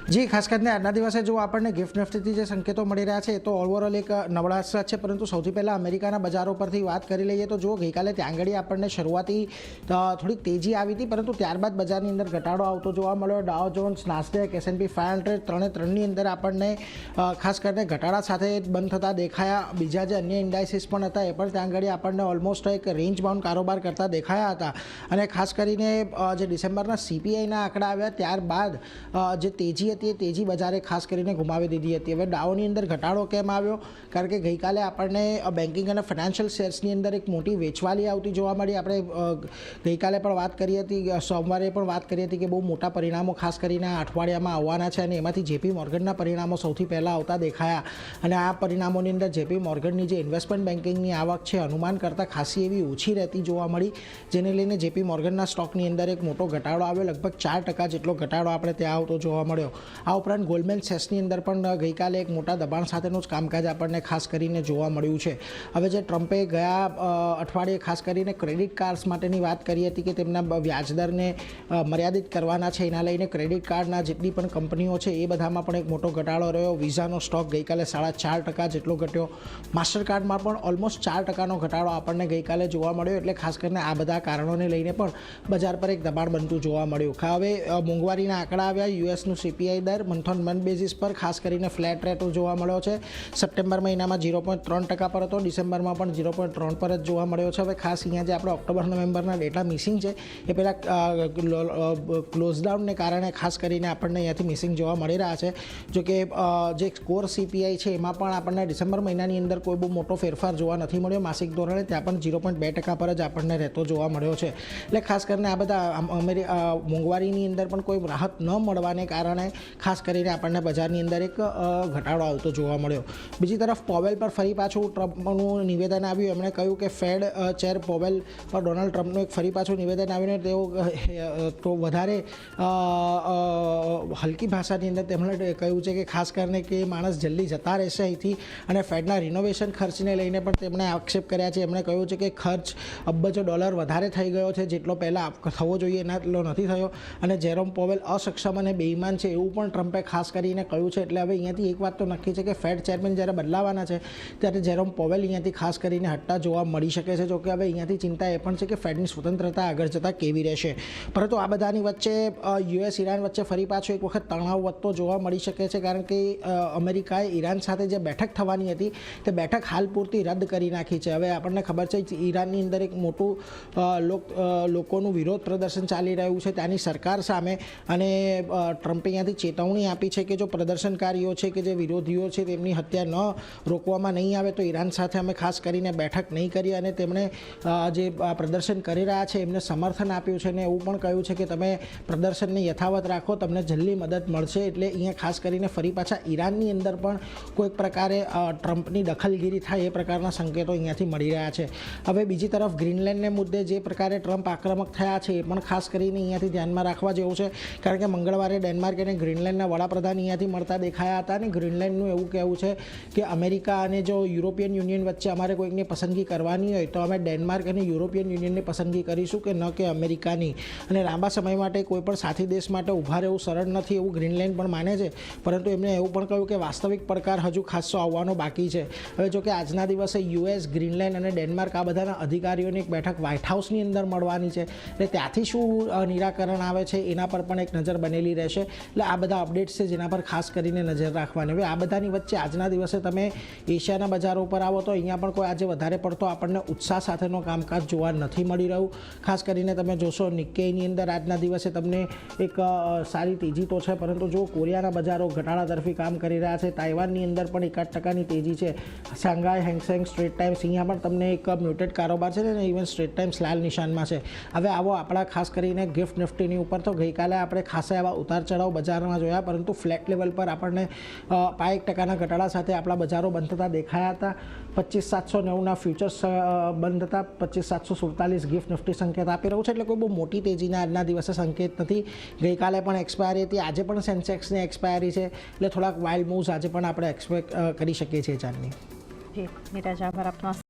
જી, ખાસ કરીને આજના દિવસે જો આપણને ગિફ્ટ નિફ્ટીથી જે સંકેતો મળી રહ્યા છે એ તો ઓવરઓલ એક નબળાશ છે, પરંતુ સૌથી પહેલાં અમેરિકાના બજારો પરથી વાત કરી લઈએ તો જો ગઈકાલે ત્યાં આગળ આપણને શરૂઆતી થોડીક તેજી આવી હતી, પરંતુ ત્યારબાદ બજારની અંદર ઘટાડો આવતો જોવા મળ્યો. ડાઉ જોન્સ, નાસ્ડેક, S&P 500 ત્રણની અંદર આપણને ખાસ કરીને ઘટાડા સાથે બંધ થતા દેખાયા. બીજા જે અન્ય ઇન્ડાઇસીસ પણ હતા એ પણ ત્યાં આગળ આપણને ઓલમોસ્ટ એક રેન્જ બાઉન્ડ કારોબાર કરતા દેખાયા હતા. અને ખાસ કરીને જે ડિસેમ્બરના CPIના આંકડા આવ્યા ત્યારબાદ જે તેજી હતી એ તેજી બજારે ખાસ કરીને ગુમાવી દીધી હતી. હવે ડાઉની અંદર ઘટાડો કેમ આવ્યો? કારણ કે ગઈકાલે આપણને બેન્કિંગ અને ફાઇનાન્શિયલ શેર્સની અંદર એક મોટી વેચવાલી આવતી જોવા મળી. આપણે ગઈકાલે પણ વાત કરી હતી, સોમવારે પણ વાત કરી હતી કે બહુ મોટા પરિણામો ખાસ કરીને આ અઠવાડિયામાં આવવાના છે અને એમાંથી JP મોર્ગનના પરિણામો સૌથી પહેલાં આવતા દેખાયા. અને આ પરિણામોની અંદર JP મોર્ગનની જે ઇન્વેસ્ટમેન્ટ બેન્કિંગની આવક છે અનુમાન કરતાં ખાસી એવી ઓછી રહેતી જોવા મળી, જેને લઈને JP મોર્ગનના સ્ટોકની અંદર એક મોટો ઘટાડો આવ્યો. લગભગ 4% જેટલો ઘટાડો આપણે ત્યાં આવતો જોવા મળ્યો. આ ઉપરાંત ગોલ્ડમેન સેક્સની અંદર પણ ગઈકાલે એક મોટા દબાણ સાથેનું જ કામકાજ આપણને ખાસ કરીને જોવા મળ્યું છે. હવે જે ટ્રમ્પે ગયા અઠવાડિયે ખાસ કરીને ક્રેડિટ કાર્ડ્સ માટેની વાત કરી હતી કે તેમના વ્યાજદરને મર્યાદિત કરવાના છે, એના લઈને ક્રેડિટ કાર્ડના જેટલી પણ કંપનીઓ છે એ બધામાં પણ એક મોટો ઘટાડો રહ્યો. વિઝાનો સ્ટોક ગઈકાલે 4.5% જેટલો ઘટ્યો. માસ્ટરકાર્ડમાં પણ ઓલમોસ્ટ 4%નો ઘટાડો આપણને ગઈકાલે જોવા મળ્યો. એટલે ખાસ કરીને આ બધા કારણોને લઈને પણ બજાર પર એક દબાણ બનતું જોવા મળ્યું. હવે મોંઘવારીના આંકડા આવ્યા. USનું CPI દર મંથ ઓન મંથ બેઝિસ પર ખાસ કરીને ફ્લેટ રેટ જોવા મળ્યો છે. સપ્ટેમ્બર મહિનામાં 0.3% પર હતો, ડિસેમ્બરમાં પણ 0.3 પર જ જોવા મળ્યો છે. હવે ખાસ અહીંયા જે આપણે ઓક્ટોબર નવેમ્બરના ડેટા મિસિંગ છે એ પહેલાં ક્લોઝડાઉનને કારણે ખાસ કરીને આપણને અહીંયાથી મિસિંગ જોવા મળી રહ્યા છે. જો કે જે કોર CPI છે એમાં પણ આપણને ડિસેમ્બર મહિનાની અંદર કોઈ બહુ મોટો ફેરફાર જોવા નથી મળ્યો. માસિક ધોરણે ત્યાં પણ 0.2% પર જ આપણને રહેતો જોવા મળ્યો છે. એટલે ખાસ કરીને આ બધા મોંઘવારીની અંદર પણ કોઈ રાહત ન મળવાને કારણે ખાસ કરીને આપણને બજારની અંદર એક ઘટાડો આવતો જોવા મળ્યો. બીજી તરફ પોવેલ પર ફરી પાછું ટ્રમ્પનું નિવેદન આવ્યું. એમણે કહ્યું કે ફેડ ચેર પોવેલ પર ડોનાલ્ડ ટ્રમ્પનું એક ફરી પાછું નિવેદન આવ્યું. તેઓ તો વધારે હલકી ભાષાની અંદર તેમણે કહ્યું છે કે ખાસ કરીને કે માણસ જલ્દી જતા રહેશે અહીંથી. અને ફેડના રિનોવેશન ખર્ચને લઈને પણ તેમણે આક્ષેપ કર્યા છે. એમણે કહ્યું છે કે ખર્ચ અબજો ડોલર વધારે થઈ ગયો છે, જેટલો પહેલાં થવો જોઈએ એના એટલો નથી થયો. અને જેરોમ પોવેલ અસક્ષમ અને બેઈમાન છે એવું પણ ટ્રમ્પે ખાસ કરીને કહ્યું છે. એટલે હવે અહીંયાથી એક વાત તો નક્કી છે કે ફેડ ચેરમેન જ્યારે બદલાવાના છે ત્યારે જેરોમ પોવેલ અહીંયાથી ખાસ કરીને હટતા જોવા મળી શકે છે. જોકે હવે અહીંયાથી ચિંતા એ પણ છે કે ફેડની સ્વતંત્રતા આગળ જતાં કેવી રહેશે. પરંતુ આ બધાની વચ્ચે US ઈરાન વચ્ચે ફરી પાછો એક વખત તણાવ વધતો જોવા મળી શકે છે. કારણ કે અમેરિકાએ ઈરાન સાથે જે બેઠક થવાની હતી તે બેઠક હાલ પૂરતી રદ કરી નાખી છે. હવે આપણને ખબર છે ઈરાનની અંદર એક મોટું લોકોનું વિરોધ પ્રદર્શન ચાલી રહ્યું છે ત્યાંની સરકાર સામે. અને ટ્રમ્પે અહીંયાથી ચેતવણી આપી છે કે જો પ્રદર્શનકારીઓ છે કે જે વિરોધીઓ છે તેમની હત્યા ન રોકવામાં નહીં આવે તો ઈરાન સાથે અમે ખાસ કરીને બેઠક નહીં કરીએ. અને તેમણે જે પ્રદર્શન કરી રહ્યા છે એમને સમર્થન આપ્યું છે અને એવું પણ કહ્યું છે કે તમે પ્રદર્શનને યથાવત રાખો, તમને જલ્દી મદદ મળશે. એટલે અહીંયા ખાસ કરીને ફરી પાછા ઈરાનની અંદર પણ કોઈક પ્રકારે ટ્રમ્પની દખલગીરી થાય એ પ્રકારના સંકેતો અહીંયાથી મળી રહ્યા છે. હવે બીજી તરફ ગ્રીનલેન્ડને મુદ્દે જે પ્રકારે ટ્રમ્પ આક્રમક થયા છે એ પણ ખાસ કરીને અહીંયાથી ધ્યાનમાં રાખવા જેવું છે. કારણ કે મંગળવારે ડેનમાર્ક અને ગ્રીનલેન્ડના વડાપ્રધાન અહીંયાથી મળતા દેખાયા હતા. અને ગ્રીનલેન્ડનું એવું કહેવું છે કે અમેરિકા અને જો યુરોપિયન યુનિયન વચ્ચે અમારે કોઈકની પસંદગી કરવાની હોય તો અમે ડેનમાર્ક અને યુરોપિયન યુનિયનની પસંદગી કરીશું કે ન કે અમેરિકાની. અને લાંબા સમય માટે કોઈ પણ સાથી દેશ માટે ઊભા રહેવું સરળ નથી એવું ગ્રીનલેન્ડ પણ માને છે. પરંતુ એમણે એવું પણ કહ્યું કે વાસ્તવિક પડકાર હજુ ખાસો આવવાનો બાકી છે. હવે જો કે આજના દિવસે US, ગ્રીનલેન્ડ અને ડેનમાર્ક આ બધાના અધિકારીઓની એક બેઠક વ્હાઇટ હાઉસની અંદર મળવાની છે. એટલે ત્યાંથી શું નિરાકરણ આવે છે એના પર પણ એક નજર બનેલી રહેશે. એટલે આ બધા અપડેટ્સ છે જેના પર ખાસ કરીને નજર રાખવાની. હવે આ બધાની વચ્ચે આજના દિવસે તમે એશિયાના બજારો ઉપર આવો તો અહીંયા પણ કોઈ આજે વધારે પડતો આપણને ઉત્સાહ સાથેનો કામકાજ જોવા નથી મળી રહ્યું. ખાસ કરીને તમે જોશો નિક્કેઈની અંદર આજના દિવસે તમને એક સારી તેજી તો છે, પરંતુ જો કોરિયાના બજારો ઘટાડા તરફી કામ કરી રહ્યા છે. તાઇવાનની અંદર પણ 1% તેજી છે. શાંઘાઈ, હેંગસેંગ, સ્ટ્રેટ ટાઈમ્સ અહીંયા પણ તમને એક મ્યુટેડ કારોબાર છે ને ઇવન સ્ટ્રેટ ટાઈમ્સ લાલ નિશાનમાં છે. હવે આવો આપણા ખાસ કરીને ગિફ્ટ નિફ્ટીની ઉપર તો ગઈકાલે આપણે ખાસા એવા ઉતાર ચઢાવ બજારમાં જોયા, પરંતુ ફ્લેટ લેવલ પર આપણને 1% ઘટાડા સાથે આપણા બજારો બંધ થતા દેખાયા હતા. 25,790ના ફ્યુચર્સ બંધ થતા 25,747 ગિફ્ટ નિફ્ટી સંકેત આપી રહ્યું છે. એટલે કોઈ બહુ મોટી તેજીના આજના દિવસે સંકેત નથી. ગઈકાલે પણ એક્સપાયરી હતી, આજે પણ સેન્સેક્સની એક્સપાયરી છે. એટલે થોડાક વાઇલ્ડ મૂવ્સ આજે પણ આપણે એક્સપેક્ટ કરી શકીએ છીએ ચારની. જી નીરજ, આભાર આપનો.